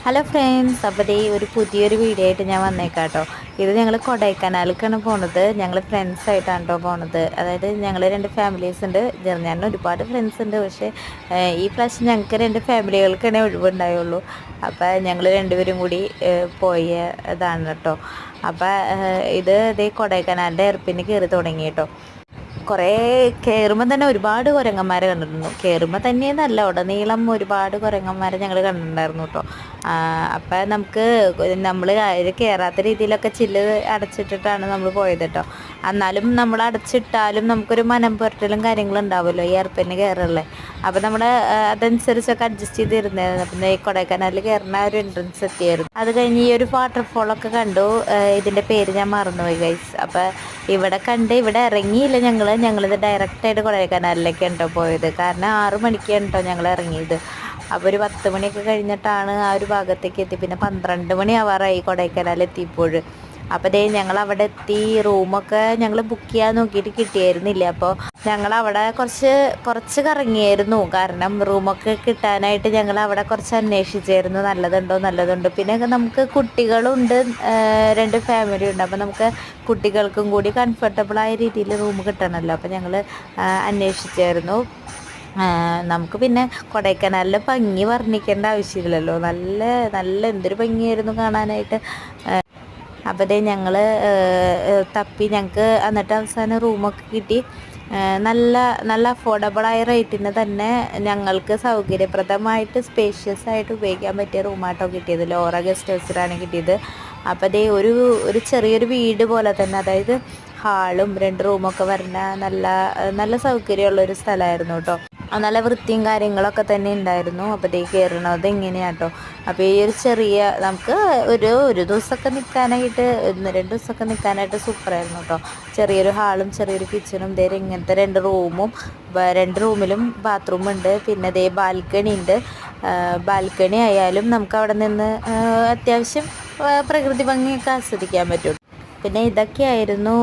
Hello friends, അപ്പോൾ ദേ ഒരു പുതിയൊരു വീഡിയോ ആയിട്ട് ഞാൻ വന്നേക്കാട്ടോ. ഇത് ഞങ്ങൾ കൊടൈക്കനാലിലേക്കാണ് പോണത്. ഞങ്ങൾ ഫ്രണ്ട്സായിട്ടാണ് കേട്ടോ പോണത്. അതായത് ഞങ്ങൾ 2 ഫാമിലീസ് ഉണ്ട്. ഞാൻ ഒരുപാട് ഫ്രണ്ട്സ് ഉണ്ട്. പക്ഷേ ഈ പ്രാവശ്യം ഞങ്ങൾക്ക് 2 ഫാമിലികൾക്കാണേ ഒഴിവുണ്ടായുള്ളൂ. അപ്പോൾ ഞങ്ങൾ രണ്ടുപേരും കൂടി പോയ ഇതാണ് കേട്ടോ. അപ്പോൾ ഇത് ദേ കൊടൈക്കനാലിൻ്റെ എയർപിന്ന് കയറി തുടങ്ങി കേട്ടോ. കുറേ കയറുമ്പോൾ തന്നെ ഒരുപാട് കുരങ്ങന്മാരെ കണ്ടിരുന്നു. കയറുമ്പോൾ തന്നെയെന്നല്ല, ഉടനീളം ഒരുപാട് കുരങ്ങന്മാരെ ഞങ്ങൾ കണ്ടിട്ടുണ്ടായിരുന്നു കേട്ടോ. അപ്പം നമുക്ക് നമ്മൾ കയറാത്ത രീതിയിലൊക്കെ ചില്ല് അടച്ചിട്ടിട്ടാണ് നമ്മൾ പോയത് കേട്ടോ. എന്നാലും നമ്മൾ അടച്ചിട്ടാലും നമുക്കൊരു മനം പുരട്ടലും കാര്യങ്ങളും ഉണ്ടാവുമല്ലോ ഈ എയർപിന്ന് കയറുള്ളേ. അപ്പോൾ നമ്മൾ അതനുസരിച്ചൊക്കെ അഡ്ജസ്റ്റ് ചെയ്തിരുന്നായിരുന്നു. പിന്നെ ഈ കൊടൈക്കനാലിൽ കയറുന്ന ഒരു എൻട്രൻസ് എത്തിയായിരുന്നു. അത് കഴിഞ്ഞ് ഈ ഒരു വാട്ടർഫോളൊക്കെ കണ്ടു. ഇതിൻ്റെ പേര് ഞാൻ മറന്നുപോയി ഗൈസ്. അപ്പോൾ ഇവിടെ കണ്ട് ഇവിടെ ഇറങ്ങിയില്ല. ഞങ്ങളിത് ഡയറക്റ്റായിട്ട് കൊടൈക്കനാലിലേക്കാണ് കേട്ടോ പോയത്. കാരണം 6 മണിക്കാണ് കേട്ടോ ഞങ്ങൾ ഇറങ്ങിയത്. അപ്പോൾ ഒരു 10 മണിയൊക്കെ കഴിഞ്ഞിട്ടാണ് ആ ഒരു ഭാഗത്തേക്ക് എത്തി. പിന്നെ 12 മണി ആവാറായി കൊടൈക്കനാൽ എത്തിയപ്പോൾ. അപ്പോൾ ദേ ഞങ്ങൾ അവിടെ എത്തി. റൂമൊക്കെ ഞങ്ങൾ ബുക്ക് ചെയ്യാൻ നോക്കിയിട്ട് കിട്ടിയായിരുന്നില്ല. അപ്പോൾ ഞങ്ങൾ അവിടെ കുറച്ച് കറങ്ങിയായിരുന്നു. കാരണം റൂമൊക്കെ കിട്ടാനായിട്ട് ഞങ്ങൾ അവിടെ കുറച്ച് അന്വേഷിച്ചായിരുന്നു, നല്ലതുണ്ടോ. പിന്നെ നമുക്ക് കുട്ടികളുണ്ട്, 2 ഫാമിലി ഉണ്ട്. അപ്പോൾ നമുക്ക് കുട്ടികൾക്കും കൂടി കംഫർട്ടബിളായ രീതിയിൽ റൂം കിട്ടണമല്ലോ. അപ്പോൾ ഞങ്ങൾ അന്വേഷിച്ചായിരുന്നു. നമുക്ക് പിന്നെ കൊടൈക്കനാലിലെ ഭംഗി വർണ്ണിക്കേണ്ട ആവശ്യമില്ലല്ലോ. നല്ല എന്തൊരു ഭംഗിയായിരുന്നു കാണാനായിട്ട്. അപ്പോൾ ദേ ഞങ്ങൾ തപ്പി ഞങ്ങൾക്ക് എന്നിട്ട് അവസാനം റൂമൊക്കെ കിട്ടി. നല്ല അഫോർഡബിളായ റേറ്റിന് തന്നെ ഞങ്ങൾക്ക് സൗകര്യപ്രദമായിട്ട് സ്പേഷ്യസ് ആയിട്ട് ഉപയോഗിക്കാൻ പറ്റിയ റൂമാട്ടോ കിട്ടിയത്. ലോറ ഗസ്റ്റ് ഹൗസിലാണ് കിട്ടിയത്. അപ്പോൾ ദേ ഒരു ചെറിയൊരു വീട് പോലെ തന്നെ, അതായത് ഹാളും 2 റൂമൊക്കെ വരുന്ന നല്ല സൗകര്യമുള്ളൊരു സ്ഥലമായിരുന്നു കേട്ടോ. നല്ല വൃത്തിയും കാര്യങ്ങളൊക്കെ തന്നെ ഉണ്ടായിരുന്നു. അപ്പോൾ ദേ കയറണത് എങ്ങനെയാണ് കേട്ടോ. അപ്പോൾ ഈ ഒരു ചെറിയ നമുക്ക് ഒരു ദിവസമൊക്കെ നിൽക്കാനായിട്ട് 1-2 ദിവസമൊക്കെ നിൽക്കാനായിട്ട് സൂപ്പറായിരുന്നു കേട്ടോ. ചെറിയൊരു ഹാളും ചെറിയൊരു കിച്ചണും ദേ ഇങ്ങനത്തെ 2 റൂമും, 2 റൂമിലും ബാത്റൂം ഉണ്ട്. പിന്നെ ദേ ബാൽക്കണി ഉണ്ട്. ബാൽക്കണി ആയാലും നമുക്ക് അവിടെ നിന്ന് അത്യാവശ്യം പ്രകൃതി ഭംഗിയൊക്കെ ആസ്വദിക്കാൻ പറ്റും. പിന്നെ ഇതൊക്കെയായിരുന്നു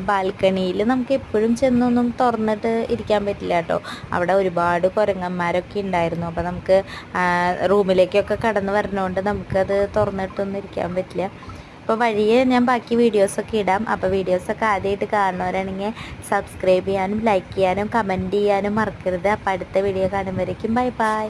ബാൽക്കണിയിൽ. നമുക്ക് എപ്പോഴും ചെന്നൊന്നും തുറന്നിട്ട് ഇരിക്കാൻ പറ്റില്ല കേട്ടോ. അവിടെ ഒരുപാട് കുരങ്ങന്മാരൊക്കെ ഉണ്ടായിരുന്നു. അപ്പോൾ നമുക്ക് റൂമിലേക്കൊക്കെ കടന്ന് വരണോണ്ട് നമുക്കത് തുറന്നിട്ടൊന്നും ഇരിക്കാൻ പറ്റില്ല. അപ്പോൾ വഴിയെ ഞാൻ ബാക്കി വീഡിയോസൊക്കെ ഇടാം. അപ്പോൾ വീഡിയോസൊക്കെ ആദ്യമായിട്ട് കാണുന്നവരാണെങ്കിൽ സബ്സ്ക്രൈബ് ചെയ്യാനും ലൈക്ക് ചെയ്യാനും കമൻറ്റ് ചെയ്യാനും മറക്കരുത്. അപ്പോൾ അടുത്ത വീഡിയോ കാണുമ്പോഴേക്കും ബൈ.